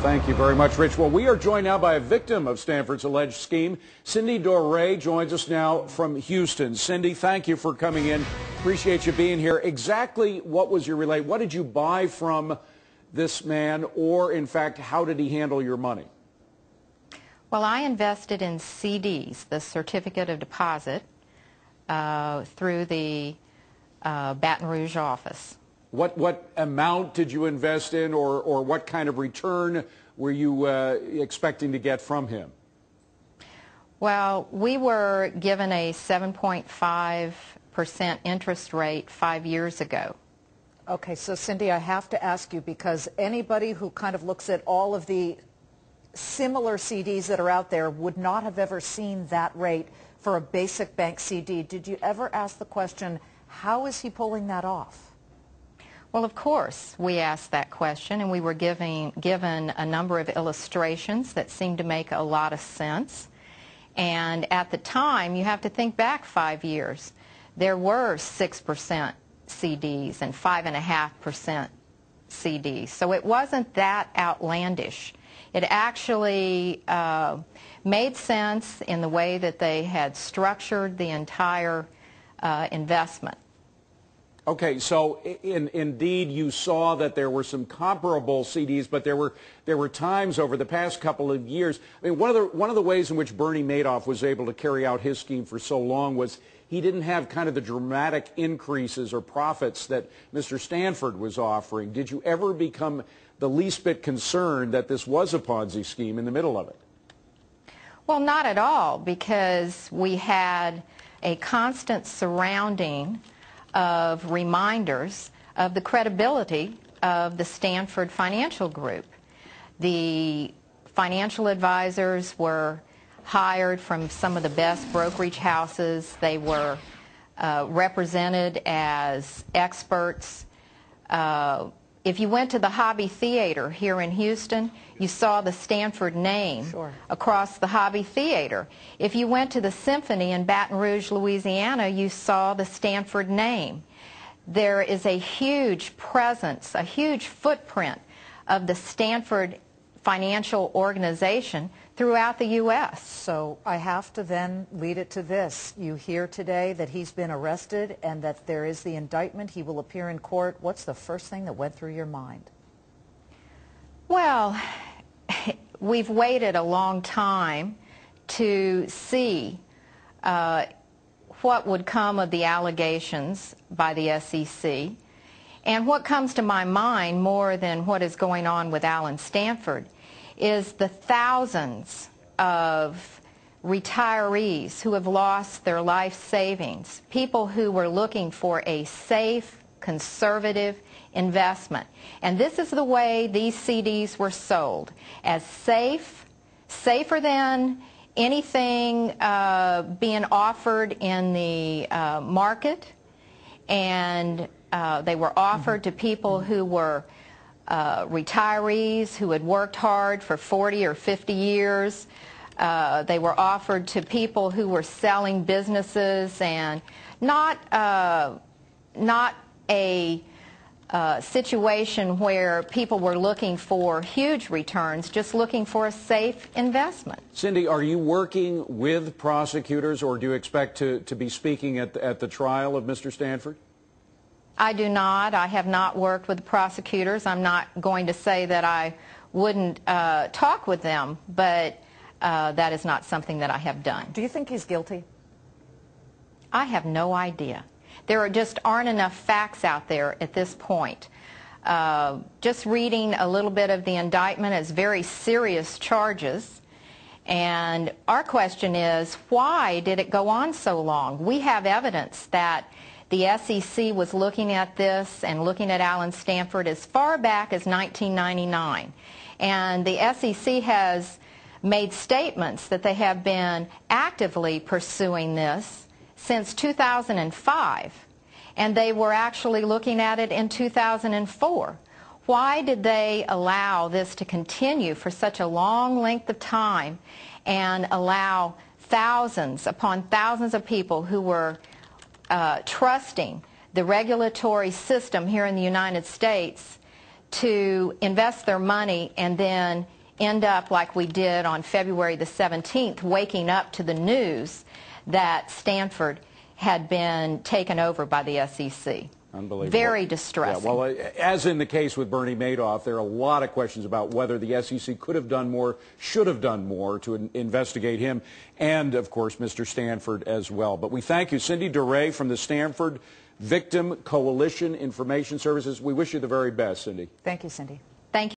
Thank you very much, Rich. Well, we are joined now by a victim of Stanford's alleged scheme. Cindy Doré joins us now from Houston. Cindy, thank you for coming in. Appreciate you being here. Exactly what was your relate? What did you buy from this man, or in fact, how did he handle your money? Well, I invested in CDs, the certificate of deposit, through the Baton Rouge office. What amount did you invest in, or what kind of return were you expecting to get from him? Well, we were given a 7.5% interest rate 5 years ago. Okay, so Cindy, I have to ask you, because anybody who kind of looks at all of the similar CDs that are out there would not have ever seen that rate for a basic bank CD. Did you ever ask the question, how is he pulling that off? Well, of course, we asked that question, and we were given a number of illustrations that seemed to make a lot of sense. And at the time, you have to think back 5 years, there were 6% CDs and 5.5% CDs. So it wasn't that outlandish. It actually made sense in the way that they had structured the entire investment. Okay, so indeed you saw that there were some comparable CDs, but there were times over the past couple of years. I mean, one of the ways in which Bernie Madoff was able to carry out his scheme for so long was he didn't have kind of the dramatic increases or profits that Mr. Stanford was offering. Did you ever become the least bit concerned that this was a Ponzi scheme in the middle of it? Well, not at all, because we had a constant surrounding of reminders of the credibility of the Stanford financial group. The financial advisors were hired from some of the best brokerage houses. They were represented as experts. If you went to the Hobby Theater here in Houston, you saw the Stanford name across the Hobby Theater. If you went to the Symphony in Baton Rouge, Louisiana, you saw the Stanford name. There is a huge presence, a huge footprint of the Stanford financial organization throughout the U.S. So I have to then lead it to this. You hear today that he's been arrested and that there is the indictment. He will appear in court. What's the first thing that went through your mind? Well, we've waited a long time to see what would come of the allegations by the SEC. And what comes to my mind more than what is going on with Alan Stanford is the thousands of retirees who have lost their life savings, people who were looking for a safe, conservative investment. And this is the way these CDs were sold, as safe, safer than anything being offered in the market, and they were offered to people who were retirees who had worked hard for 40 or 50 years. They were offered to people who were selling businesses, and not a situation where people were looking for huge returns, just looking for a safe investment. Cindy, are you working with prosecutors, or do you expect to be speaking at the trial of Mr. Stanford? I do not. I have not worked with the prosecutors. I'm not going to say that I wouldn't talk with them, but that is not something that I have done. Do you think he's guilty? I have no idea. There just aren't enough facts out there at this point. Just reading a little bit of the indictment, it's very serious charges. And our question is, why did it go on so long? We have evidence that the SEC was looking at this and looking at Alan Stanford as far back as 1999. And the SEC has made statements that they have been actively pursuing this since 2005. And they were actually looking at it in 2004. Why did they allow this to continue for such a long length of time and allow thousands upon thousands of people who were trusting the regulatory system here in the United States to invest their money and then end up like we did on February the 17th, waking up to the news that Stanford had been taken over by the SEC. Unbelievable. Very distressing. Yeah, well, as in the case with Bernie Madoff, there are a lot of questions about whether the SEC could have done more, should have done more to investigate him, and, of course, Mr. Stanford as well. But we thank you. Cindy DeRay from the Stanford Victim Coalition Information Services. We wish you the very best, Cindy. Thank you, Cindy.